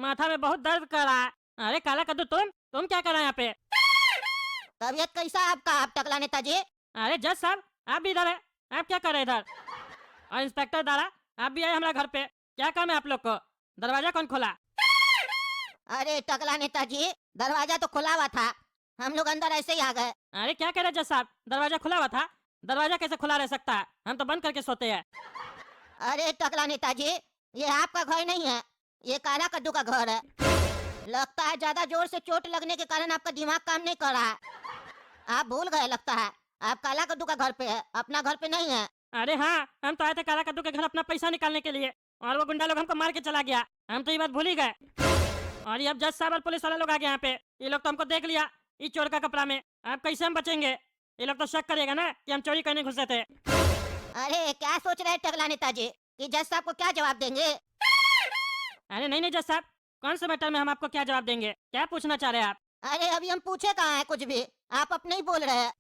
माथा में बहुत दर्द कर रहा है। अरे काला कद्दू, तुम क्या कर रहे हैं यहाँ पे? तबीयत कैसा है आपका, आप टकला नेताजी? अरे जज साहब, आप भी इधर है। आप क्या कर रहे हैं इधर? और इंस्पेक्टर दारा, आप भी आए हमारे घर पे। क्या काम है आप लोग को? दरवाजा कौन खोला? अरे टकला नेताजी, दरवाजा तो खुला हुआ था, हम लोग अंदर ऐसे ही आ गए। अरे क्या कह रहे जज साहब, दरवाजा खुला हुआ था? दरवाजा कैसे खुला रह सकता है? हम तो बंद करके सोते हैं। अरे टकला नेताजी, ये आपका घर नहीं है, ये काला कद्दू का घर है। लगता है ज्यादा जोर से चोट लगने के कारण आपका दिमाग काम नहीं कर रहा है। आप भूल गए लगता है, आप काला कद्दू का घर पे है, अपना घर पे नहीं है। अरे हाँ, हम तो आए थे काला कद्दू के घर अपना पैसा निकालने के लिए, और वो गुंडा लोग हमको मार के चला गया। हम तो ये बात भूल ही गए। और ये अब जज साहब और पुलिस वाले लोग आ गए यहाँ पे। ये लोग तो हमको देख लिया इस चोर का कपड़ा में। अब कैसे हम बचेंगे? ये लोग तो शक करेगा ना कि हम चोरी करने घुसे थे। अरे क्या सोच रहे हैं टकला नेताजी, कि जज साहब को क्या जवाब देंगे? अरे नहीं नहीं जज साहब, कौन से मैटर में हम आपको क्या जवाब देंगे? क्या पूछना चाह रहे हैं आप? अरे अभी हम पूछे कहाँ है कुछ भी, आप अपने ही बोल रहे हैं।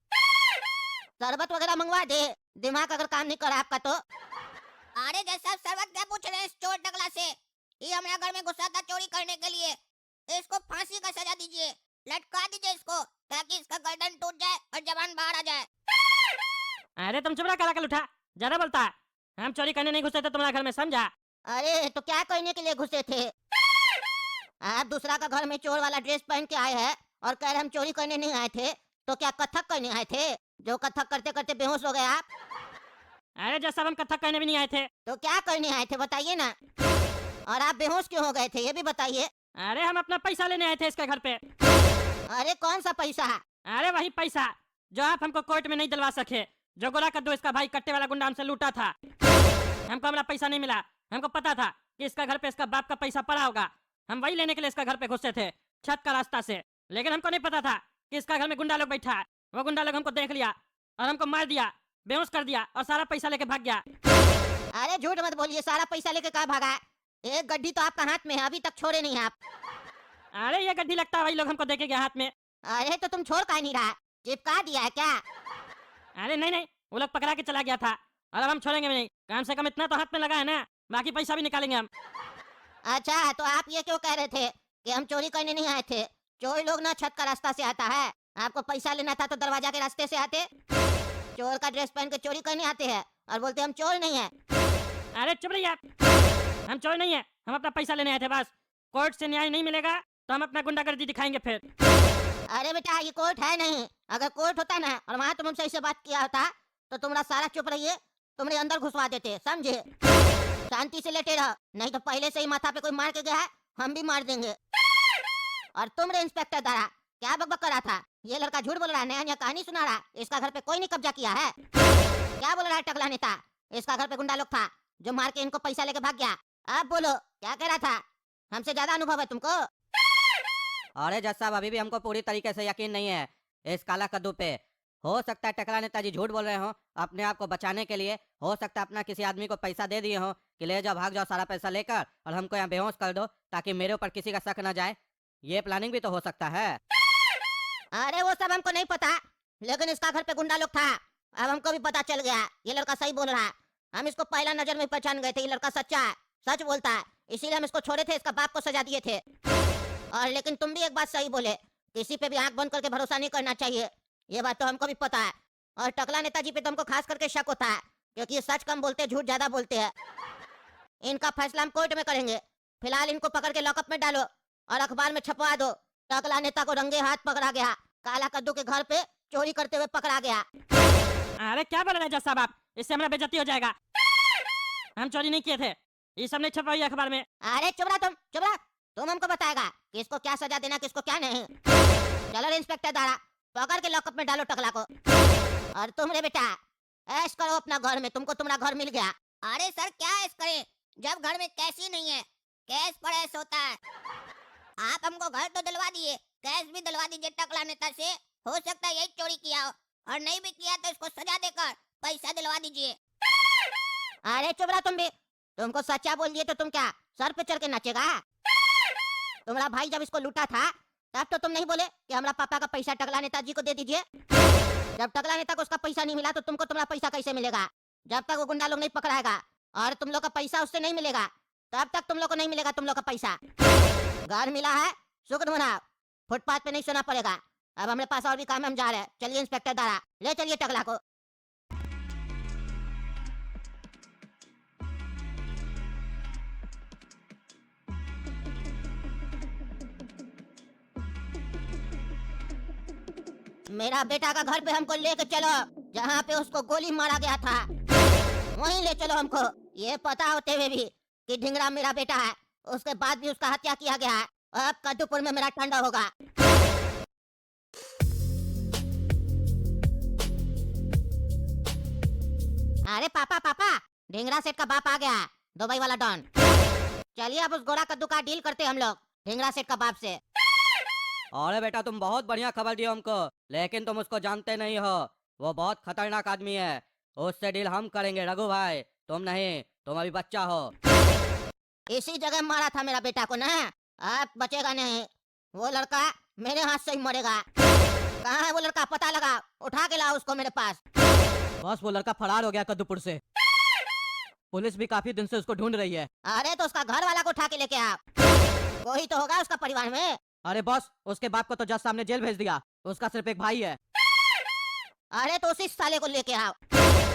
शरबत वगैरह मंगवा दे, दिमाग अगर काम नहीं करा आपका तो। अरे जज साहब, शरबत क्या पूछ रहे हैं इस चोर टकला से? ये हमारे घर में घुसा था चोरी करने के लिए। इसको फांसी का सजा दीजिए, लटका दीजिए इसको, ताकि इसका गर्दन टूट जाए और जबान बाहर आ जाए। अरे तुम चुप रहा काला कलूठा, ज्यादा बोलता है। हम चोरी करने नहीं घुसे थे तुम्हारे घर में, समझा? अरे तो क्या करने के लिए घुसे थे? आप दूसरा का घर में चोर वाला ड्रेस पहन के आए हैं और कह रहे हम चोरी करने नहीं आए थे, तो क्या कथक करने आए थे? जो कथक करते करते बेहोश हो गए आप। अरे जज साहब, हम कथक करने भी नहीं आए थे। तो क्या करने आए थे बताइए ना, और आप बेहोश क्यों हो गए थे ये भी बताइए। अरे हम अपना पैसा लेने आए थे इसके घर पे। अरे कौन सा पैसा? अरे वही पैसा जो आप हमको कोर्ट में नहीं दिलवा सके, जो गोरा कद्दू इसका भाई कट्टे वाला गुंडा हमसे लूटा था। हमको हमारा पैसा नहीं मिला। हमको पता था कि इसका घर पे इसका बाप का पैसा पड़ा होगा। हम वही लेने के लिए इसका घर पे घुसे थे, छत का रास्ता से। लेकिन हमको नहीं पता था कि इसका घर में गुंडा लोग बैठा है। वो गुंडा लोग हमको देख लिया और हमको मार दिया, बेहोश कर दिया और सारा पैसा लेके भाग गया। अरे झूठ मत बोलिए, सारा पैसा लेके कहाँ भागा है? एक गड्डी तो आपका हाथ में है, अभी तक छोड़े नहीं आप। अरे ये गड्डी लगता है वही लोग हमको देखे गया हाथ में। अरे तो तुम छोड़ काहे नहीं रहा, चिपका दिया है क्या? अरे नहीं नहीं, वो लोग पकड़ा के चला गया था और अब हम छोड़ेंगे भी नहीं। कम से कम इतना तो हाथ में लगा है ना, बाकी पैसा भी निकालेंगे हम। अच्छा तो आप ये क्यों कह रहे थे कि हम चोरी करने नहीं आए थे? चोर लोग ना छत का रास्ता से आता है, आपको पैसा लेना था तो दरवाजा के रास्ते से आते। चोर का ड्रेस पहन के चोरी करने आते हैं और बोलते हम चोर नहीं है। अरे चुप रहिए आप, हम चोर नहीं है, हम अपना पैसा लेने आए थे बस। कोर्ट से न्याय नहीं मिलेगा तो हम अपना गुंडागर्दी दिखाएंगे फिर। अरे बेटा ये कोर्ट है नहीं, अगर कोर्ट होता ना और वहाँ तुम हमसे ऐसे बात किया होता तो तुम्हारा सारा चुप रहिए, तुम्हारे अंदर घुसवा देते, समझे? शांति से लेटे रहो, नहीं तो पहले से ही माथा पे कोई मार के गया है, हम भी मार देंगे। और तुम रे इंस्पेक्टर दारा, क्या बकबक कर रहा था? ये लड़का झूठ बोल रहा है, नया नया कहानी सुना रहा है। इसका घर पे कोई नहीं कब्जा किया है। क्या बोल रहा है टकला नेता? इसका घर पे गुंडा लोग था जो मार के इनको पैसा लेके भाग गया। अब बोलो क्या कह रहा था? हमसे ज्यादा अनुभव है तुमको। अरे जज साहब, अभी भी हमको पूरी तरीके से यकीन नहीं है इस काला कद्दू पे। हो सकता है टकला नेताजी झूठ बोल रहे हो अपने आप को बचाने के लिए। हो सकता है अपना किसी आदमी को पैसा दे दिए हो कि ले जाओ, भाग जाओ सारा पैसा लेकर और हमको यहाँ बेहोश कर दो ताकि मेरे ऊपर किसी का शक न जाए। ये प्लानिंग भी तो हो सकता है। अरे वो सब हमको नहीं पता, लेकिन इसका घर पे गुंडा लोग था, अब हमको भी पता चल गया। ये लड़का सही बोल रहा है, हम इसको पहला नजर में पहचान गए थे। ये लड़का सच्चा है, सच बोलता है, इसीलिए हम इसको छोड़े थे, इसका बाप को सजा दिए थे। और लेकिन तुम भी एक बात सही बोले, किसी पे भी आंख बंद करके भरोसा नहीं करना चाहिए, ये बात तो हमको भी पता है। और टकला नेताजी पे तो हमको खास करके शक होता है, क्योंकि ये सच कम बोलते, झूठ ज्यादा बोलते हैं। इनका फैसला हम कोर्ट में करेंगे। फिलहाल इनको पकड़ के लॉकअप में डालो और अखबार में छपवा दो, टकला नेता को रंगे हाथ पकड़ा गया, काला कद्दू के घर पे चोरी करते हुए पकड़ा गया। अरे क्या बोल रहे हैं जज साहब आप? इससे हमारा बेइज्जती हो जाएगा। हम चोरी नहीं किए थे, ये सब नहीं छपवाई अखबार में। अरे चुप रहा, चुप रहा, तुम हमको बताएगा किसको क्या सजा देना, किसको क्या नहीं। चलो रे इंस्पेक्टर दारा, पकड़ के लॉकअप में डालो टकला को। और तुम रे बेटा, ऐश करो अपना घर में, तुमको तुम्हारा घर मिल गया। अरे सर क्या ऐश करें, जब घर में कैश ही नहीं है, कैश पर ऐश होता है। आप हमको घर तो दिलवा दिए, कैश भी दिलवा दीजिए टकला नेता से। हो सकता है यही चोरी किया हो, और नहीं भी किया तो इसको सजा देकर पैसा दिलवा दीजिए। अरे चुप रहा तुम भी, तुमको सच्चा बोल दिए तो तुम क्या सर पे चढ़ के नाचेगा? तुम्हारा भाई जब इसको लूटा था तब तो तुम नहीं बोले कि हमारा पापा का पैसा टकला नेताजी को दे दीजिए। जब टकला नेता को उसका पैसा नहीं मिला तो तुमको तुम्हारा पैसा कैसे मिलेगा? जब तक वो गुंडा लोग नहीं पकड़ाएगा और तुम लोग का पैसा उससे नहीं मिलेगा, तब तक तुम लोग को नहीं मिलेगा तुम लोग का पैसा। घर मिला है, शुक्र मनाओ। फुटपाथ पे नहीं सोना पड़ेगा। अब हमारे पास और भी काम है, हम जा रहे हैं। चलिए इंस्पेक्टर दारा, ले चलिए टकला को। मेरा बेटा का घर पे हमको लेके चलो, जहाँ पे उसको गोली मारा गया था वहीं ले चलो हमको। ये पता होते हुए भी कि ढिंगरा मेरा बेटा है, उसके बाद भी उसका हत्या किया गया है। अब कद्दूपुर में मेरा ठंडा होगा। अरे पापा पापा, ढिंगरा सेठ का बाप आ गया, दुबई वाला डॉन। चलिए अब उस गोरा कद्दू का डील करते हैं हम लोग ढिंगरा सेठ का बाप से। अरे बेटा तुम बहुत बढ़िया खबर दी हमको, लेकिन तुम उसको जानते नहीं हो। वो बहुत खतरनाक आदमी है, उससे डील हम करेंगे रघु भाई, तुम नहीं। तुम अभी बच्चा हो। इसी जगह मारा था मेरा बेटा को ना, अब बचेगा नहीं। वो लड़का मेरे हाथ से ही मरेगा। कहाँ है वो लड़का, पता लगा, उठा के लाओ उसको मेरे पास। बस वो लड़का फरार हो गया कद्दूपुर से, पुलिस भी काफी दिन से उसको ढूंढ रही है। अरे तो उसका घर वाला को उठा के लेके आओ, कोई तो होगा उसका परिवार में। अरे बॉस, उसके बाप को तो जज साहब ने जेल भेज दिया, उसका सिर्फ एक भाई है। अरे तो उसी साले को लेके आओ।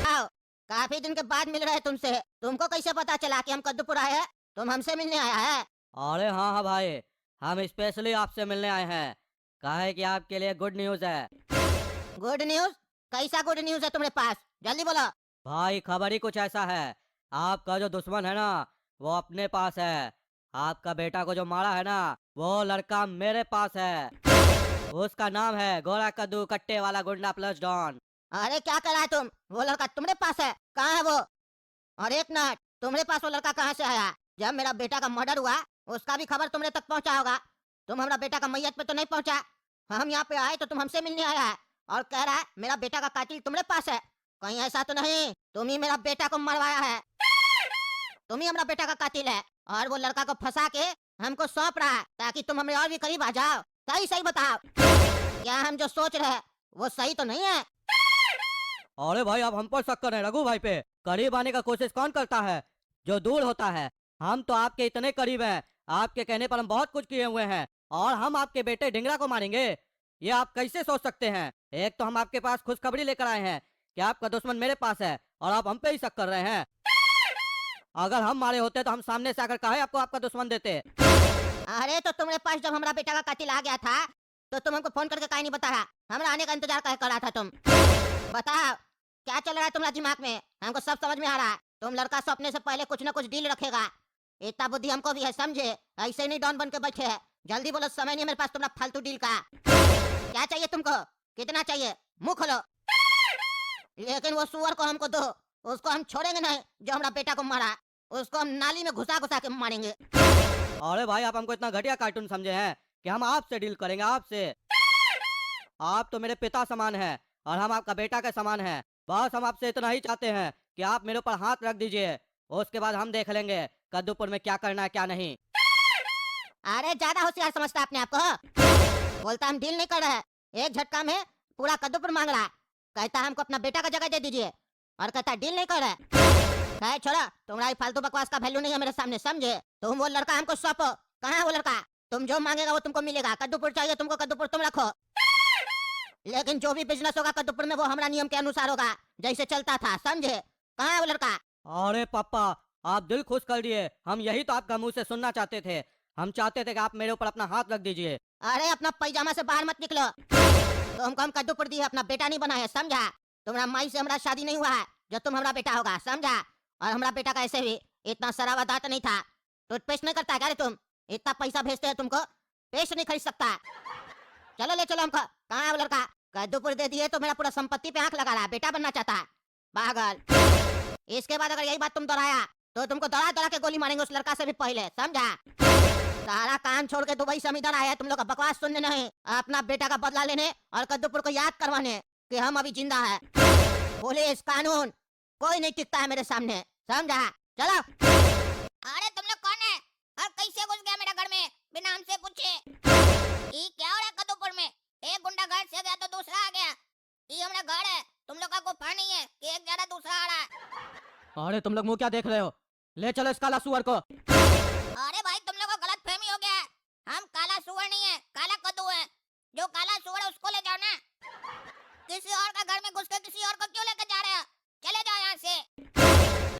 आओ, काफी दिन के बाद मिल रहे हैं तुमसे। तुमको कैसे पता चला कि हम कद्दूपुर आए हैं? तुम हमसे मिलने आया है? अरे हाँ हाँ भाई, हम स्पेशली आपसे मिलने आए हैं। काहे कि आपके लिए गुड न्यूज है। Good news? कैसा गुड न्यूज है तुम्हारे पास, जल्दी बोलो। भाई खबर ही कुछ ऐसा है, आपका जो दुश्मन है ना वो अपने पास है। आपका बेटा को जो मारा है ना वो लड़का मेरे पास है। उसका नाम है गोरा कद्दू कट्टे वाला गुंडा प्लस डॉन। अरे क्या कर रहा है तुम? वो लड़का तुम्हारे पास है? कहाँ है वो? और एक मिनट, तुम्हारे पास वो लड़का कहाँ से आया? जब मेरा बेटा का मर्डर हुआ उसका भी खबर तुम्हारे तक पहुँचा होगा। तुम हमारा बेटा का मैयत पे तो नहीं पहुँचा। हम यहाँ पे आए तो तुम हमसे मिलने आया है और कह रहा है मेरा बेटा का कातिल तुम्हारे पास है। कहीं ऐसा तो नहीं तुम ही मेरा बेटा को मरवाया है? तुम ही हमारा बेटा का कातिल है और वो लड़का को फंसा के हमको सौंप रहा है ताकि तुम हमें और भी करीब आ जाओ। सही सही बताओ, क्या हम जो सोच रहे हैं वो सही तो नहीं है? अरे भाई आप हम पर शक कर रहे हैं रघु भाई पे। करीब आने का कोशिश कौन करता है, जो दूर होता है। हम तो आपके इतने करीब हैं, आपके कहने पर हम बहुत कुछ किए हुए हैं और हम आपके बेटे ढिंगरा को मारेंगे, ये आप कैसे सोच सकते हैं? एक तो हम आपके पास खुशखबरी लेकर आए हैं कि आपका दुश्मन मेरे पास है और आप हम पे ही शक कर रहे हैं। अगर हम मारे होते तो हम सामने से आकर काहे आपको आपका दुश्मन देते। अरे तो तुम्हारे पास जब हमारा बेटा का कातिल आ गया था तो तुम हमको फोन करके काहे नहीं बता रहा? हमारा आने का इंतजार काहे कर रहा था तुम? बताओ क्या चल रहा है तुम्हारा दिमाग में? हमको सब समझ में आ रहा है। तुम लड़का सपने से पहले कुछ न कुछ डील रखेगा। इतना बुद्धि हमको भी है, समझे? ऐसे नहीं डॉन बन के बैठे है। जल्दी बोलो, समय नहीं मेरे पास तुम्हारा फालतू डील का। क्या चाहिए तुमको? कितना चाहिए? मुंह खोलो। लेकिन वो सुअर को हमको दो, उसको हम छोड़ेंगे नहीं। जो हमारा बेटा को मारा उसको हम नाली में घुसा घुसा के मारेंगे। अरे भाई आप हमको इतना घटिया कार्टून समझे हैं कि हम आपसे डील करेंगे? आपसे? आप तो मेरे पिता समान हैं और हम आपका बेटा के समान हैं। बस हम आपसे इतना ही चाहते हैं कि आप मेरे ऊपर हाथ रख दीजिए, उसके बाद हम देख लेंगे कद्दूपुर में क्या करना है क्या नहीं। अरे ज्यादा होशियार समझता है अपने आप को। बोलता हम डील नहीं कर रहे हैं, एक झटका में पूरा कद्दूपुर मांग रहा है। कहता हमको अपना बेटा का जगह दे दीजिए और कहता डील नहीं कर रहे। कहे छोड़ा, तुम्हारी फालतू बकवास का वैल्यू नहीं है मेरे सामने, समझे? तुम वो लड़का हमको सौंपो। कहाँ है वो लड़का? तुम जो मांगेगा वो तुमको मिलेगा। कद्दूपुर चाहिए तुमको, कद्दूपुर तुम रखो। लेकिन जो भी बिजनेस होगा कद्दूपुर में वो हमारा नियम के अनुसार होगा, जैसे चलता था, समझे? कहाँ है वो लड़का? अरे पापा आप दिल खुश कर दिए, हम यही तो आपका मुंह से सुनना चाहते थे। हम चाहते थे कि आप मेरे ऊपर अपना हाथ रख दीजिए। अरे अपना पैजामा से बाहर मत निकलो। तुमको हम कद्दूपुर दिए, अपना बेटा नहीं बनाया, समझा? तुम्हारा माई से हमारा शादी नहीं हुआ है जो तुम हमारा बेटा होगा, समझा? और हमारा बेटा का ऐसे भी इतना सरावा दांत नहीं था। टूथपेस्ट नहीं करता क्या रे तुम? इतना पैसा भेजते हैं तुमको, पेस्ट नहीं खरीद सकता। चलो ले चलो हमको। कहाँ है वो लड़का? कद्दूपुर दे दिए तो मेरा पूरा संपत्ति पे आंख लगा रहा है, बेटा बनना चाहता है, पागल। इसके बाद अगर यही बात तुम दोहराया तो तुमको दौड़ा दौड़ा के गोली मारेंगे उस लड़का से भी पहले, समझा? सारा काम छोड़ के दुबई से हम इधर आए हैं तुम लोग का बकवास सुनने नहीं, अपना बेटा का बदला लेने और कद्दूपुर को याद करवाने कि हम अभी जिंदा है। पुलिस कानून कोई नहीं टिकता है मेरे सामने, समझा? चलो। अरे तुम लोग कौन है और कैसे घुस गया मेरा घर में बिना हमसे पूछे? ये क्या हो रहा है कद्दूपुर में? एक गुंडा घर से गया तो दूसरा आ गया। ये हमारा घर है, तुम लोग का गुफा नहीं है कि एक जा रहा दूसरा आ रहा है। अरे तुम लोग मुंह क्या देख रहे हो, ले चलो इस काला सुअर को। अरे भाई तुम लोग को गलत फहमी हो गया है। काला कद्दू है जो काला सुअर